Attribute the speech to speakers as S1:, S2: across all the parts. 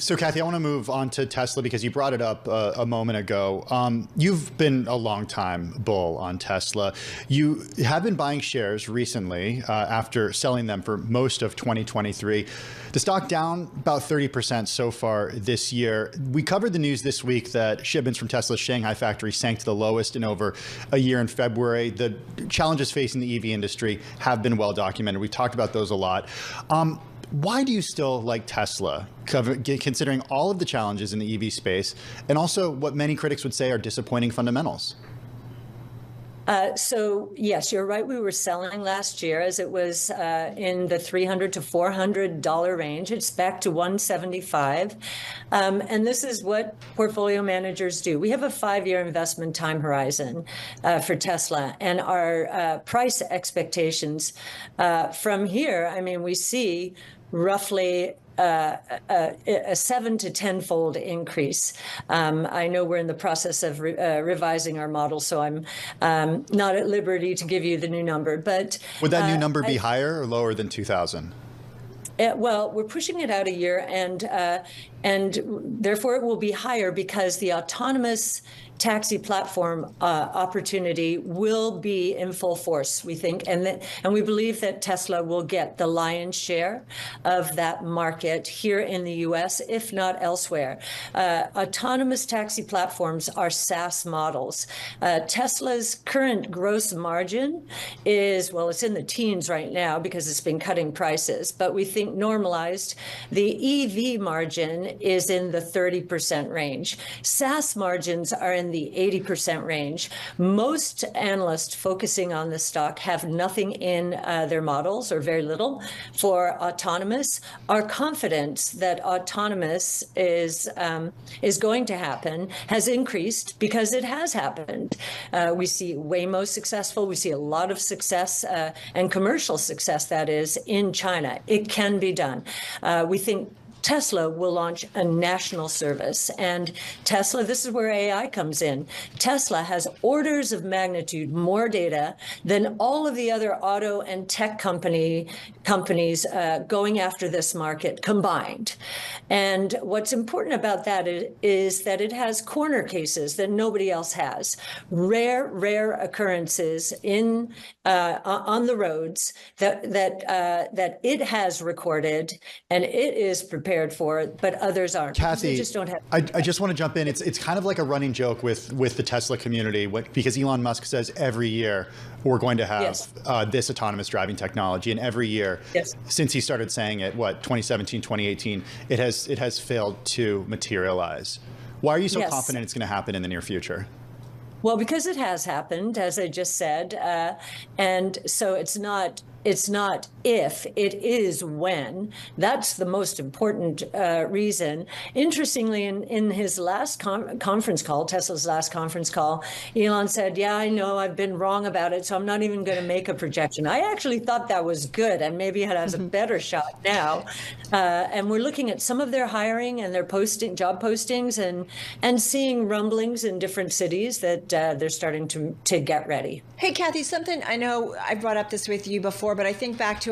S1: So, Cathie, I want to move on to Tesla because you brought it up a moment ago. You've been a long time bull on Tesla. You have been buying shares recently after selling them for most of 2023. The stock down about 30% so far this year. We covered the news this week that shipments from Tesla's Shanghai factory sank to the lowest in over a year in February. The challenges facing the EV industry have been well documented. We've talked about those a lot. Why do you still like Tesla, considering all of the challenges in the EV space and also what many critics would say are disappointing fundamentals?
S2: So, yes, you're right. We were selling last year as it was in the $300 to $400 range. It's back to $175. And this is what portfolio managers do. We have a 5-year investment time horizon for Tesla. And our price expectations from here, I mean, we see roughly a 7 to 10-fold increase. I know we're in the process of revising our model, so I'm not at liberty to give you the new number. But
S1: would that new number be higher or lower than 2000?
S2: Well, we're pushing it out a year, and therefore it will be higher because the autonomous taxi platform opportunity will be in full force, we think, and we believe that Tesla will get the lion's share of that market here in the U.S., if not elsewhere. Autonomous taxi platforms are SaaS models. Tesla's current gross margin is, well, it's in the teens right now because it's been cutting prices, but we think normalized, the EV margin is in the 30% range. SaaS margins are in the 80% range. Most analysts focusing on the stock have nothing in their models, or very little, for autonomous. Our confidence that autonomous is going to happen has increased because it has happened. We see Waymo successful. We see a lot of success and commercial success, that is, in China. It can be done. We think Tesla will launch a national service. And Tesla, this is where AI comes in. Tesla has orders of magnitude more data than all of the other auto and tech companies going after this market combined. And what's important about that is that it has corner cases that nobody else has. Rare occurrences on the roads that it has recorded and it is prepared for, but others aren't.
S1: Cathie,
S2: just don't have.
S1: I just want to jump in. It's kind of like a running joke with the Tesla community, because Elon Musk says every year we're going to have this autonomous driving technology, and every year since he started saying it, 2017, 2018, it has failed to materialize. Why are you so confident it's going to happen in the near future?
S2: Well, because it has happened, as I just said, and so it's not if, it is when. That's the most important reason. Interestingly, in his last conference call, Tesla's last conference call, Elon said, yeah, I know I've been wrong about it, so I'm not even going to make a projection. I actually thought that was good, and maybe it has a better shot now. And we're looking at some of their hiring and their job postings and seeing rumblings in different cities that they're starting to get ready.
S3: Hey, Cathie, something I know I brought up this with you before, but I think back to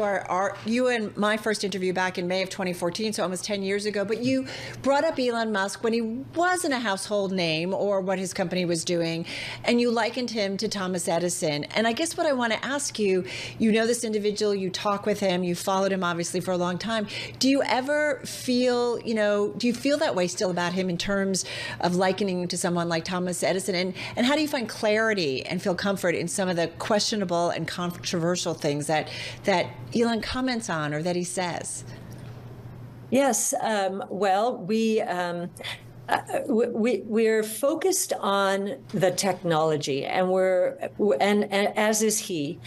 S3: you and my first interview back in May of 2014, so almost 10 years ago. But you brought up Elon Musk when he wasn't a household name or what his company was doing, and you likened him to Thomas Edison. And I guess what I want to ask you, you know this individual, you talk with him, you followed him obviously for a long time. Do you ever feel, do you feel that way still about him in terms of likening him to someone like Thomas Edison? And how do you find clarity and feel comfort in some of the questionable and controversial things that Elon comments on or that he says?
S2: Yes, well, we're focused on the technology, and as is he.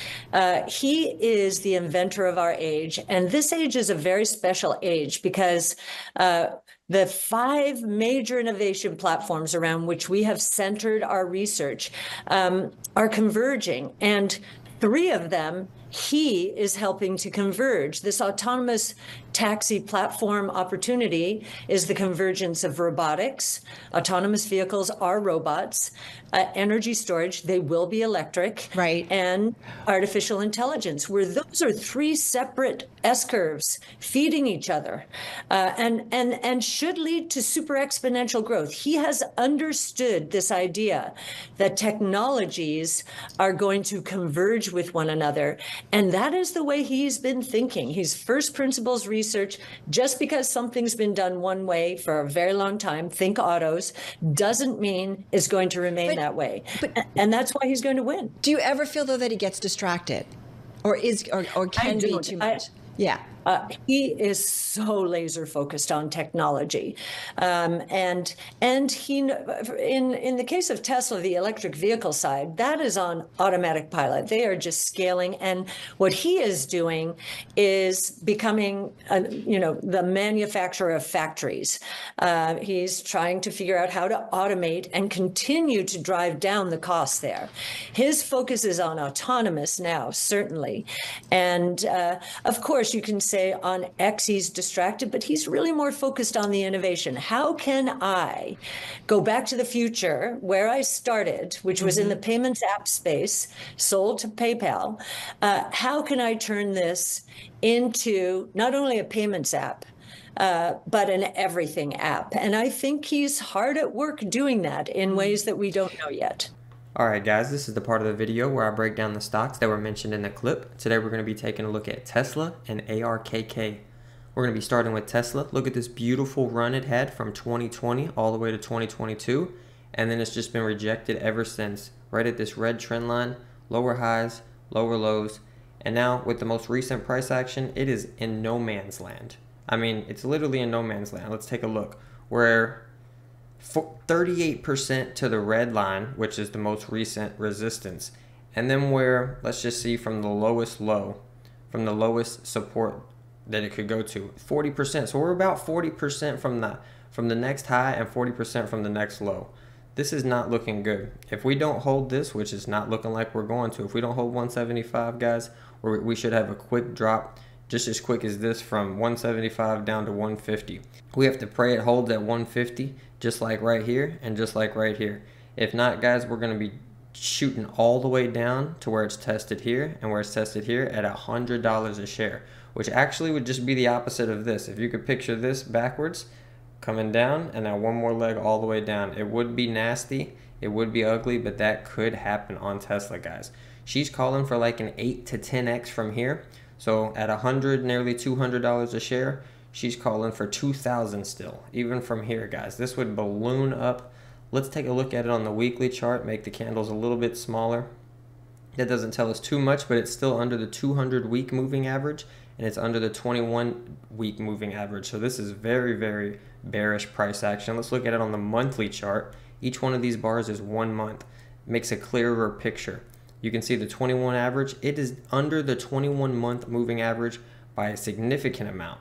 S2: He is the inventor of our age, and this age is a very special age because the 5 major innovation platforms around which we have centered our research are converging, and 3 of them he is helping to converge. This autonomous taxi platform opportunity is the convergence of robotics. Autonomous vehicles are robots. Energy storage, they will be electric.
S3: Right.
S2: And artificial intelligence, where those are three separate S-curves feeding each other, and should lead to super exponential growth. He has understood this idea that technologies are going to converge with one another, and that is the way he's been thinking. He's first principles research. Just because something's been done one way for a very long time, think autos, doesn't mean it's going to remain that way. And that's why he's going to win.
S3: Do you ever feel, though, that he gets distracted or can be too much? Yeah.
S2: He is so laser focused on technology, and he, in the case of Tesla, the electric vehicle side, that is on automatic pilot. They are just scaling, and what he is doing is becoming, the manufacturer of factories. He's trying to figure out how to automate and continue to drive down the costs there. His focus is on autonomous now, certainly, and of course you can say on X he's distracted, but he's really more focused on the innovation. How can I go back to the future where I started, which was in the payments app space, sold to PayPal? How can I turn this into not only a payments app, but an everything app? And I think he's hard at work doing that in ways that we don't know yet.
S4: Alright guys, this is the part of the video where I break down the stocks that were mentioned in the clip. Today we're going to be taking a look at Tesla and ARKK. We're going to be starting with Tesla. Look at this beautiful run it had from 2020 all the way to 2022, and then it's just been rejected ever since. Right at this red trend line, lower highs, lower lows, and now with the most recent price action, it is in no man's land. I mean, it's literally in no man's land. Let's take a look. We're 38% to the red line, which is the most recent resistance, and then we're, let's just see from the lowest low, from the lowest support that it could go to, 40%. So we're about 40% from the next high and 40% from the next low. This is not looking good. If we don't hold this, which is not looking like we're going to, if we don't hold 175, guys, we should have a quick drop, just as quick as this, from 175 down to 150. We have to pray it holds at 150, just like right here and just like right here. If not, guys, we're going to be shooting all the way down to where it's tested here and where it's tested here at $100 a share, which actually would just be the opposite of this. If you could picture this backwards, coming down, and now one more leg all the way down. It would be nasty, it would be ugly, but that could happen on Tesla, guys. She's calling for like an 8 to 10x from here. So at $100, nearly $200 a share, she's calling for 2,000 still, even from here, guys. This would balloon up. Let's take a look at it on the weekly chart, make the candles a little bit smaller. That doesn't tell us too much, but it's still under the 200-week moving average, and it's under the 21-week moving average. So this is very, very bearish price action. Let's look at it on the monthly chart. Each one of these bars is 1 month. It makes a clearer picture. You can see the 21 average. It is under the 21-month moving average by a significant amount.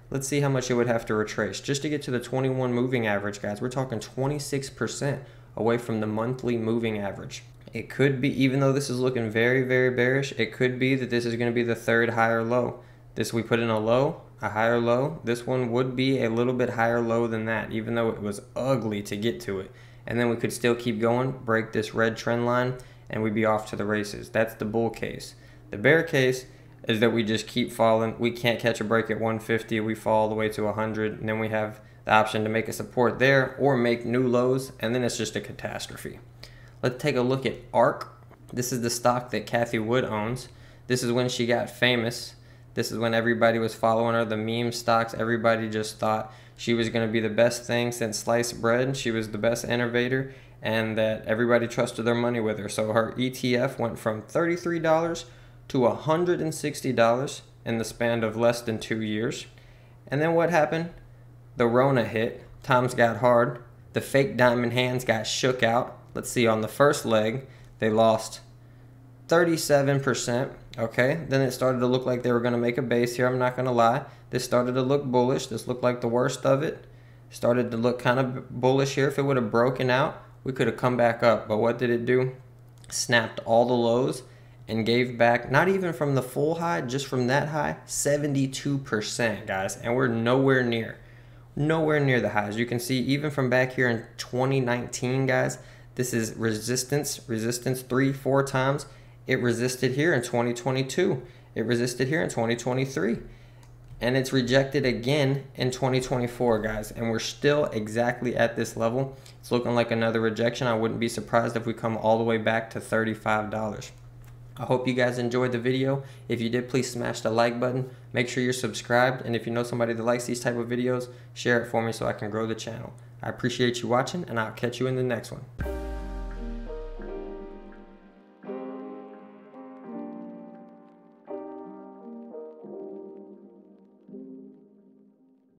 S4: Let's see how much it would have to retrace. Just to get to the 21 moving average, guys, we're talking 26% away from the monthly moving average. It could be, even though this is looking very, very bearish, it could be that this is going to be the third higher low. This, we put in a low, a higher low. This one would be a little bit higher low than that, even though it was ugly to get to it. And then we could still keep going, break this red trend line, and we'd be off to the races. That's the bull case. The bear case is that we just keep falling. We can't catch a break at 150. We fall all the way to 100, and then we have the option to make a support there or make new lows, and then it's just a catastrophe. Let's take a look at ARK. This is the stock that Cathie Wood owns. This is when she got famous. This is when everybody was following her, the meme stocks. Everybody just thought she was going to be the best thing since sliced bread. She was the best innovator, and that everybody trusted their money with her. So her ETF went from $33 to $160 in the span of less than 2 years. And then what happened? The Rona hit. Times got hard. The fake diamond hands got shook out. Let's see, on the first leg, they lost 37%. Okay, then it started to look like they were going to make a base here. I'm not going to lie. This started to look bullish. This looked like the worst of it. Started to look kind of bullish here. If it would have broken out, we could have come back up. But what did it do? Snapped all the lows and gave back, not even from the full high, just from that high, 72%, guys. And we're nowhere near the highs. You can see even from back here in 2019, guys, this is resistance 3-4 times. It resisted here in 2022. It resisted here in 2023. And it's rejected again in 2024, guys. And we're still exactly at this level. It's looking like another rejection. I wouldn't be surprised if we come all the way back to $35. I hope you guys enjoyed the video. If you did, please smash the like button. Make sure you're subscribed. And if you know somebody that likes these type of videos, share it for me so I can grow the channel. I appreciate you watching, and I'll catch you in the next one.